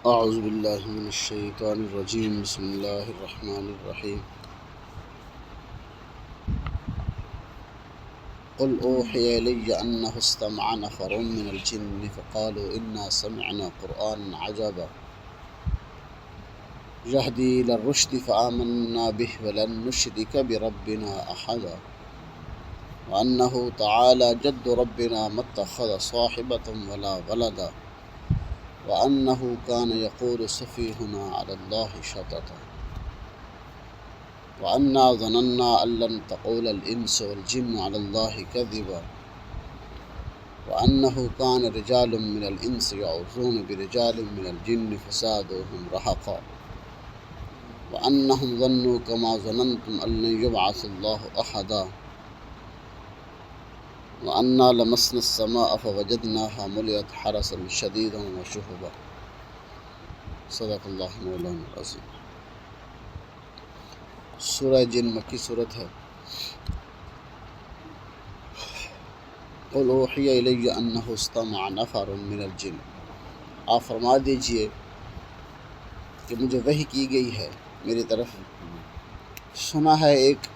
اعوذ باللہ من الشیطان الرجیم بسم اللہ الرحمن الرحیم قل اوحی الی انہ استمع نفر من الجن فقالوا انا سمعنا قرآنا عجبا یہدی الی الرشد فآمنا به ولن نشرک بربنا احدا وانہ تعالی جد ربنا ما اتخذ صاحبۃ ولا ولدا وأنه كان يقول سفيهنا على الله شططا وأنا ظننا أن لن تقول الإنس والجن على الله كذبا وأنه كان رجال من الإنس يعوذون برجال من الجن فزادوهم رهقا وأنهم ظنوا كما ظننتم أن لن يبعث الله أحدا وأنا لمسنا السماء فوجدناها ملئت حرسا شديدا وشهبا صدق اللہ مولانا العظیم۔ سورہ جن مکی صورت ہے۔ قل اوحی الی انہ استمع نفر من الجن، آپ فرما دیجئے کہ مجھے وحی کی گئی ہے، میری طرف سنا ہے ایک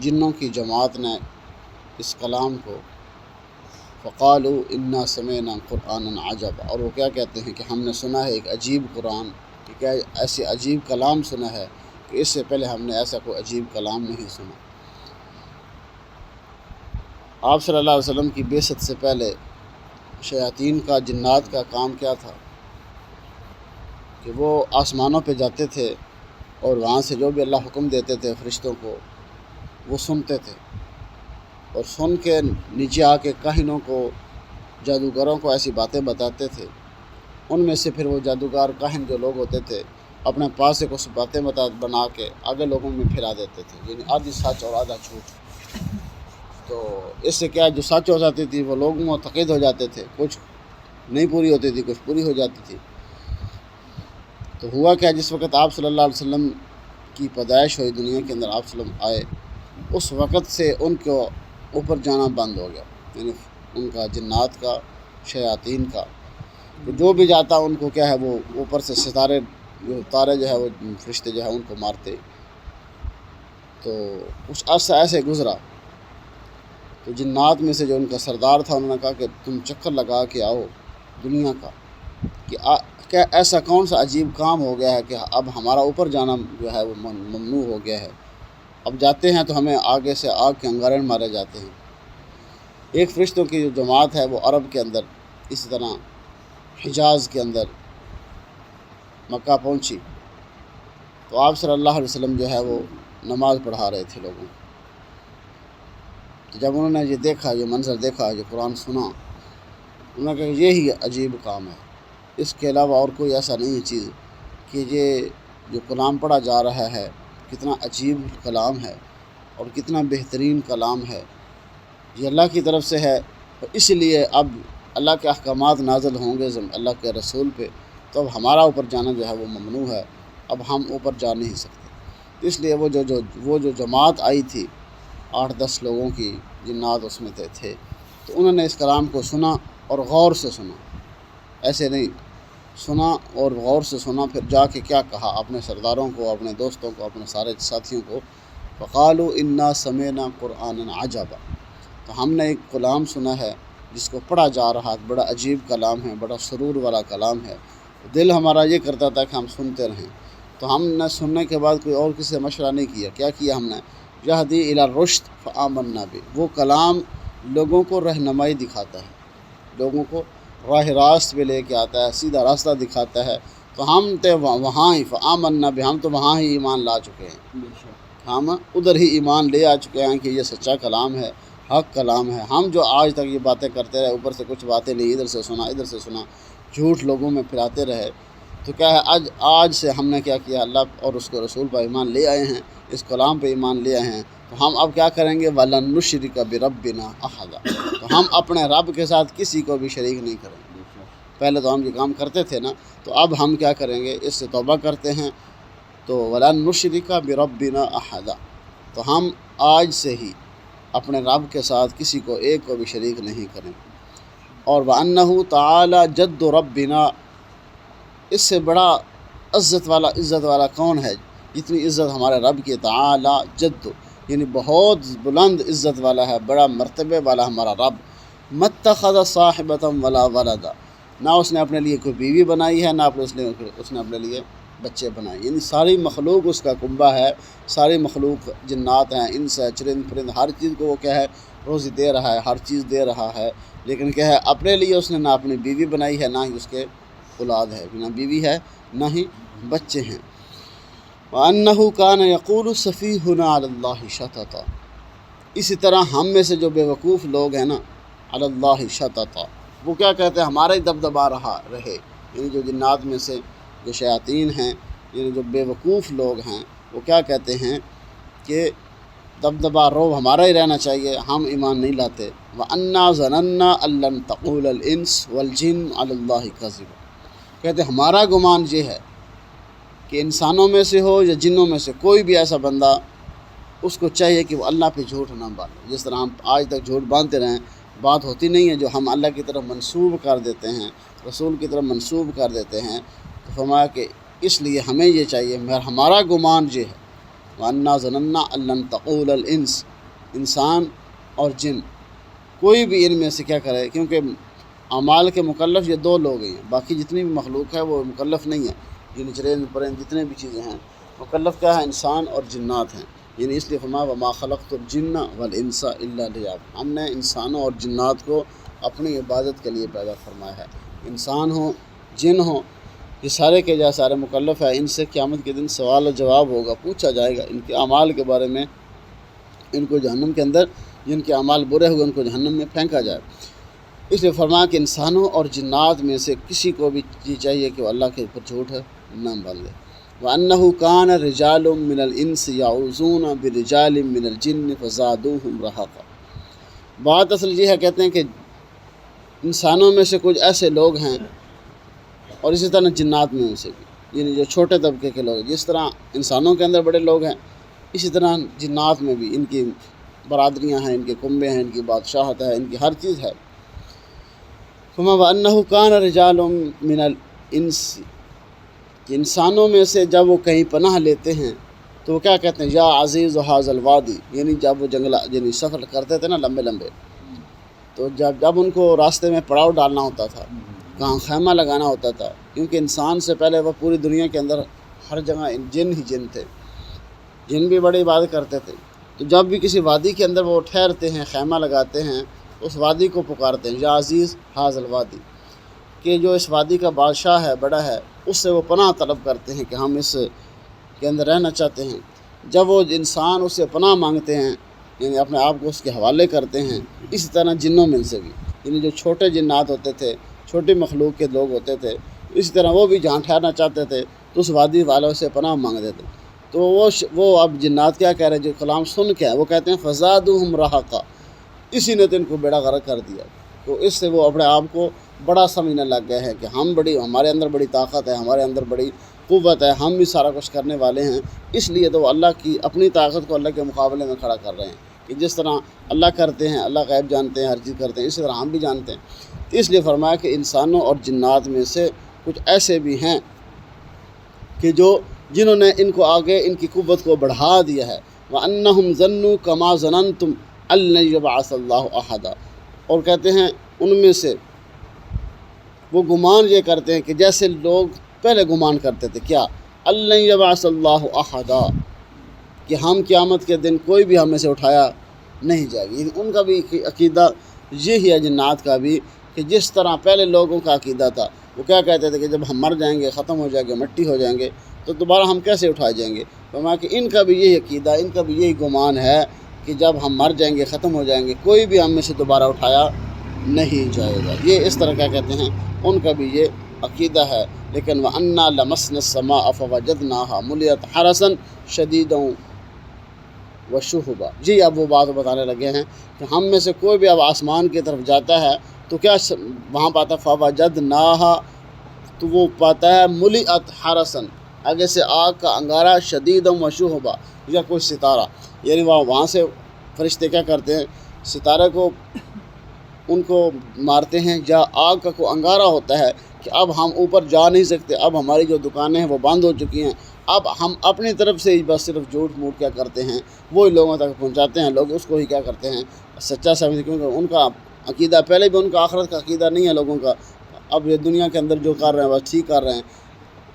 جنوں کی جماعت نے اس کلام کو، فقالوا انا سمعنا قرآنا عجبا، اور وہ کیا کہتے ہیں کہ ہم نے سنا ہے ایک عجیب قرآن، کہ کیا ایسے عجیب کلام سنا ہے کہ اس سے پہلے ہم نے ایسا کوئی عجیب کلام نہیں سنا۔ آپ صلی اللہ علیہ وسلم کی بعثت سے پہلے شیاطین کا، جنات کا کام کیا تھا کہ وہ آسمانوں پہ جاتے تھے اور وہاں سے جو بھی اللہ حکم دیتے تھے فرشتوں کو وہ سنتے تھے، اور سن کے نیچے آ کے کاہنوں کو، جادوگروں کو ایسی باتیں بتاتے تھے۔ ان میں سے پھر وہ جادوگر کاہن جو لوگ ہوتے تھے اپنے پاس سے کچھ باتیں بنا کے آگے لوگوں میں پھیلا دیتے تھے، یعنی آدھی سچ اور آدھا جھوٹ۔ تو اس سے کیا جو سچ ہو جاتی تھی وہ لوگ معتقد ہو جاتے تھے، کچھ نہیں پوری ہوتی تھی، کچھ پوری ہو جاتی تھی۔ تو ہوا کیا، جس وقت آپ صلی اللہ علیہ وسلم کی پیدائش ہوئی، دنیا کے اندر آپ صلی اللہ علیہ وسلم آئے، اس وقت سے ان کو اوپر جانا بند ہو گیا، یعنی ان کا جنات کا، شیاطین کا، جو بھی جاتا ان کو کیا ہے وہ اوپر سے ستارے، جو تارے جو ہے وہ فرشتے جو ہے ان کو مارتے۔ تو کچھ عرصہ ایسے گزرا تو جنات میں سے جو ان کا سردار تھا انہوں نے کہا کہ تم چکر لگا کے آؤ دنیا کا، کہ کیا ایسا کون سا عجیب کام ہو گیا ہے کہ اب ہمارا اوپر جانا جو ہے وہ ممنوع ہو گیا ہے، اب جاتے ہیں تو ہمیں آگے سے آگ کے انگارے مارے جاتے ہیں۔ ایک فرشتوں کی جو جماعت ہے وہ عرب کے اندر، اسی طرح حجاز کے اندر مکہ پہنچی، تو آپ صلی اللہ علیہ وسلم جو ہے وہ نماز پڑھا رہے تھے لوگوں کو۔ تو جب انہوں نے یہ دیکھا، یہ منظر دیکھا، یہ قرآن سنا، انہوں نے کہا کہ یہی عجیب کام ہے، اس کے علاوہ اور کوئی ایسا نہیں ہے چیز کہ یہ جو کلام پڑھا جا رہا ہے کتنا عجیب کلام ہے اور کتنا بہترین کلام ہے، یہ اللہ کی طرف سے ہے، اور اس لیے اب اللہ کے احکامات نازل ہوں گے اللہ کے رسول پہ، تو اب ہمارا اوپر جانا جو ہے وہ ممنوع ہے، اب ہم اوپر جا نہیں سکتے۔ اس لیے وہ جو جماعت آئی تھی 8-10 لوگوں کی، جنات اس میں تھے، تو انہوں نے اس کلام کو سنا اور غور سے سنا، ایسے نہیں سنا اور غور سے سنا، پھر جا کے کیا کہا اپنے سرداروں کو، اپنے دوستوں کو، اپنے سارے ساتھیوں کو، فقالوا انا سمعنا قرآنا عجبا، تو ہم نے ایک کلام سنا ہے جس کو پڑھا جا رہا ہے، بڑا عجیب کلام ہے، بڑا سرور والا کلام ہے، دل ہمارا یہ کرتا تھا کہ ہم سنتے رہیں۔ تو ہم نے سننے کے بعد کوئی اور کسی سے مشورہ نہیں کیا، کیا کیا ہم نے، یہدی الی الرشد فآمنا بہ، وہ کلام لوگوں کو رہنمائی دکھاتا ہے، لوگوں کو راہ راست پہ لے کے آتا ہے، سیدھا راستہ دکھاتا ہے، تو ہم تو وہاں ہی فآمنا بہ، ہم تو وہاں ہی ایمان لا چکے ہیں، ہم ادھر ہی ایمان لے آ چکے ہیں کہ یہ سچا کلام ہے، حق کلام ہے۔ ہم جو آج تک یہ باتیں کرتے رہے، اوپر سے کچھ باتیں لی، ادھر سے سنا ادھر سے سنا، جھوٹ لوگوں میں پھیلاتے رہے، تو کیا ہے آج سے ہم نے کیا کیا، اللہ اور اس کے رسول پر ایمان لے آئے ہیں، اس کلام پہ ایمان لے آئے ہیں، تو ہم اب کیا کریں گے، وَلَن نُشْرِكَ بِرَبِّنَا أَحَدًا، تو ہم اپنے رب کے ساتھ کسی کو بھی شریک نہیں کریں گے۔ پہلے تو ہم یہ کام کرتے تھے نا، تو اب ہم کیا کریں گے، اس سے توبہ کرتے ہیں، تو وَلَن نُشْرِكَ بِرَبِّنَا أَحَدًا، تو ہم آج سے ہی اپنے رب کے ساتھ کسی کو ایک کو بھی شریک نہیں کریں۔ اور وَأَنَّهُ تَعَالَى جَدُّ رَبِّنَا، اس سے بڑا عزت والا کون ہے؟ جتنی عزت ہمارے رب کی تعالی جد، یعنی بہت بلند عزت والا ہے، بڑا مرتبے والا ہمارا رب۔ متخذ صاحبۃ ولا ولدا، نہ اس نے اپنے لیے کوئی بیوی بنائی ہے، نہ اس نے اپنے لیے بچے بنائے، یعنی ساری مخلوق اس کا کنبہ ہے، ساری مخلوق جنات ہیں، انس ہے، چرند پرند، ہر چیز کو وہ کیا ہے روزی دے رہا ہے، ہر چیز دے رہا ہے، لیکن کیا ہے اپنے لیے اس نے نہ اپنی بیوی بنائی ہے، نہ ہی اس کے اولاد ہے، نہ بیوی ہے نہ ہی بچے ہیں۔ وَأَنَّهُ كَانَ يَقُولُ سَفِيهُنَا عَلَى اللَّهِ شَطَطًا، اسی طرح ہم میں سے جو بے وقوف لوگ ہیں نا، علی اللہ شططا، وہ کیا کہتے ہیں ہمارا ہی دبدبا رہے، یعنی جو جنات میں سے جو شیاطین ہیں، یعنی جو بے وقوف لوگ ہیں، وہ کیا کہتے ہیں کہ دبدبا روب ہمارا ہی رہنا چاہیے، ہم ایمان نہیں لاتے۔ وَأَنَّا ظَنَنَّا أَن لَّن تَقُولَ الْإِنسُ وَالْجِنُّ عَلَى اللَّهِ كَذِبًا، کہتے ہمارا گمان یہ ہے کہ انسانوں میں سے ہو یا جنوں میں سے کوئی بھی ایسا بندہ، اس کو چاہیے کہ وہ اللہ پہ جھوٹ نہ باندھے۔ جس طرح ہم آج تک جھوٹ باندھتے رہیں، بات ہوتی نہیں ہے، جو ہم اللہ کی طرف منسوب کر دیتے ہیں، رسول کی طرف منسوب کر دیتے ہیں، تو فرمایا کہ اس لیے ہمیں یہ چاہیے، ہمارا گمان یہ ہے، وَأَنَّا ظَنَنَّا أَن لَّن تَقُولَ الْإِنسُ، انسان اور جن کوئی بھی ان میں سے کیا کرے، کیونکہ اعمال کے مکلف یہ دو لوگ ہیں، باقی جتنی بھی مخلوق ہے وہ مکلف نہیں ہے، یعنی چرند پرند جتنے بھی چیزیں ہیں، مکلف کیا ہے انسان اور جنات ہیں، یعنی اس لیے فرمایا وَمَا خَلَقْتُ الْجِنَّ وَالْإِنسَ إِلَّا لِيَعْبُدُونِ، ہم نے انسانوں اور جنات کو اپنی عبادت کے لیے پیدا فرمایا ہے۔ انسان ہوں جن ہوں یہ سارے کے جا سارے مکلف ہیں، ان سے قیامت کے دن سوال و جواب ہوگا، پوچھا جائے گا ان کے اعمال کے بارے میں، ان کو جہنم کے اندر جن کے اعمال برے ہوئے ان کو جہنم میں پھینکا جائے۔ اس لیے فرمایا کہ انسانوں اور جنات میں سے کسی کو بھی یہ چاہیے کہ وہ اللہ کے اوپر جھوٹ نہ باندھے۔ وَأَنَّهُ كَانَ رِجَالٌ مِّنَ الْإِنسِ يَعُوذُونَ بِرِجَالٍ مِّنَ الْجِنِّ فَزَادُوهُمْ رَهَقًا، بات اصل یہ ہے، کہتے ہیں کہ انسانوں میں سے کچھ ایسے لوگ ہیں اور اسی طرح جنات میں سے بھی، یعنی جو چھوٹے طبقے کے لوگ، جس طرح انسانوں کے اندر بڑے لوگ ہیں، اسی طرح جنات میں بھی ان کی برادریاں ہیں، ان کے کنبے ہیں، ان کی بادشاہت ہے، ان کی ہر چیز ہے۔ وَأَنَّهُ كَانَ رِجَالٌ مِّنَ الْإِنسِ، کہ انسانوں میں سے جب وہ کہیں پناہ لیتے ہیں تو وہ کیا کہتے ہیں، یا عزیز ھذا الوادی، یعنی جب وہ یعنی سفر کرتے تھے نا لمبے، تو جب ان کو راستے میں پڑاؤ ڈالنا ہوتا تھا، کہاں خیمہ لگانا ہوتا تھا، کیونکہ انسان سے پہلے وہ پوری دنیا کے اندر ہر جگہ جن ہی جن تھے، جن بھی بڑی عبادت کرتے تھے، تو جب بھی کسی وادی کے اندر وہ ٹھہرتے ہیں، خیمہ لگاتے ہیں، اس وادی کو پکارتے ہیں یا عزیز ھذا الوادی، کہ جو اس وادی کا بادشاہ ہے، بڑا ہے، اس سے وہ پناہ طلب کرتے ہیں کہ ہم اس کے اندر رہنا چاہتے ہیں۔ جب وہ انسان اس سے پناہ مانگتے ہیں، یعنی اپنے آپ کو اس کے حوالے کرتے ہیں، اسی طرح جنوں میں سے بھی، یعنی جو چھوٹے جنات ہوتے تھے، چھوٹی مخلوق کے لوگ ہوتے تھے، اسی طرح وہ بھی جہاں ٹھہرنا چاہتے تھے تو اس وادی والوں سے پناہ مانگتے تھے۔ تو وہ اب جنات کیا کہہ رہے ہیں، جو کلام سن کے وہ کہتے ہیں فَزَادُوهُمْ رَهَقًا، اسی نے تو ان کو بیڑا غرق کر دیا، تو اس سے وہ اپنے آپ کو بڑا سمجھنے لگ گئے ہیں کہ ہمارے اندر بڑی طاقت ہے، ہمارے اندر بڑی قوت ہے، ہم بھی سارا کچھ کرنے والے ہیں، اس لیے تو وہ اللہ کی اپنی طاقت کو اللہ کے مقابلے میں کھڑا کر رہے ہیں کہ جس طرح اللہ کرتے ہیں، اللہ غیب جانتے ہیں، ہر چیز کرتے ہیں، اسی طرح ہم بھی جانتے ہیں۔ تو اس لیے فرمایا کہ انسانوں اور جنات میں سے کچھ ایسے بھی ہیں کہ جنہوں نے ان کو آگے ان کی قوت کو بڑھا دیا ہے۔ وَأَنَّهُمْ ظَنُّوا كَمَا ظَنَنْتُمْ أَن لَّن يَبْعَثَ اللَّهُ أَحَدًا، اور کہتے ہیں ان میں سے وہ گمان یہ کرتے ہیں کہ جیسے لوگ پہلے گمان کرتے تھے، کیا أن لَّن يَبْعَثَ اللَّهُ أَحَدًا، کہ ہم قیامت کے دن کوئی بھی ہم میں سے اٹھایا نہیں جائے گی۔ ان کا بھی عقیدہ یہی ہے جنات کا بھی، کہ جس طرح پہلے لوگوں کا عقیدہ تھا، وہ کیا کہتے تھے کہ جب ہم مر جائیں گے، ختم ہو جائیں گے، مٹی ہو جائیں گے، تو دوبارہ ہم کیسے اٹھائے جائیں گے۔ فرمایا کہ ان کا بھی یہی عقیدہ، ان کا بھی یہی گمان ہے کہ جب ہم مر جائیں گے، ختم ہو جائیں گے، کوئی بھی ہم میں سے دوبارہ اٹھایا نہیں جائے گا۔ یہ اس طرح کیا کہتے ہیں، ان کا بھی یہ عقیدہ ہے۔ لیکن وَأَنَّا لَمَسْنَا السَّمَاءَ فَوَجَدْنَاهَا مُلِئَتْ حَرَسًا شَدِيدًا وَشُهُبًا، جی اب وہ بات بتانے لگے ہیں کہ ہم میں سے کوئی بھی اب آسمان کی طرف جاتا ہے تو کیا وہاں پاتا ہے، فَوَجَدْنَاهَا، تو وہ پاتا ہے مُلِئَتْ حَرَسًا، آگے سے آگ کا انگارہ، شدیدًا وشہبا، یا کوئی ستارہ، یعنی وہاں سے فرشتے کیا کرتے ہیں، ستارے کو ان کو مارتے ہیں، یا آگ کا کوئی انگارہ ہوتا ہے کہ اب ہم اوپر جا نہیں سکتے، اب ہماری جو دکانیں ہیں وہ بند ہو چکی ہیں، اب ہم اپنی طرف سے ہی بس صرف جھوٹ موٹ کیا کرتے ہیں وہی لوگوں تک پہنچاتے ہیں، لوگ اس کو ہی کیا کرتے ہیں سچا سمجھتے، کیونکہ ان کا عقیدہ پہلے بھی ان کا آخرت کا عقیدہ نہیں ہے لوگوں کا، اب یہ دنیا کے اندر جو کر رہے ہیں بس ٹھیک کر رہے ہیں،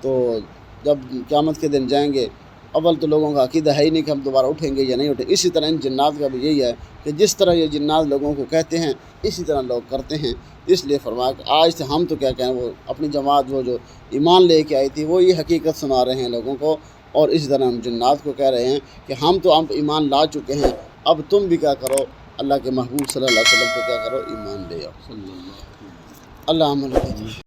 تو جب قیامت کے دن جائیں گے اول تو لوگوں کا عقیدہ ہے ہی نہیں کہ ہم دوبارہ اٹھیں گے یا نہیں اٹھیں۔ اسی طرح ان جنات کا بھی یہی ہے کہ جس طرح یہ جنات لوگوں کو کہتے ہیں اسی طرح لوگ کرتے ہیں، اس لیے فرمایا کہ آج سے ہم تو کیا کہیں، وہ اپنی جماعت وہ جو ایمان لے کے آئی تھی وہ یہ حقیقت سنا رہے ہیں لوگوں کو، اور اسی طرح ہم جنات کو کہہ رہے ہیں کہ ہم تو ایمان لا چکے ہیں، اب تم بھی کیا کرو، اللہ کے محبوب صلی اللہ علیہ وسلم پہ کیا کرو، ایمان لے آؤ۔ اللہ عمل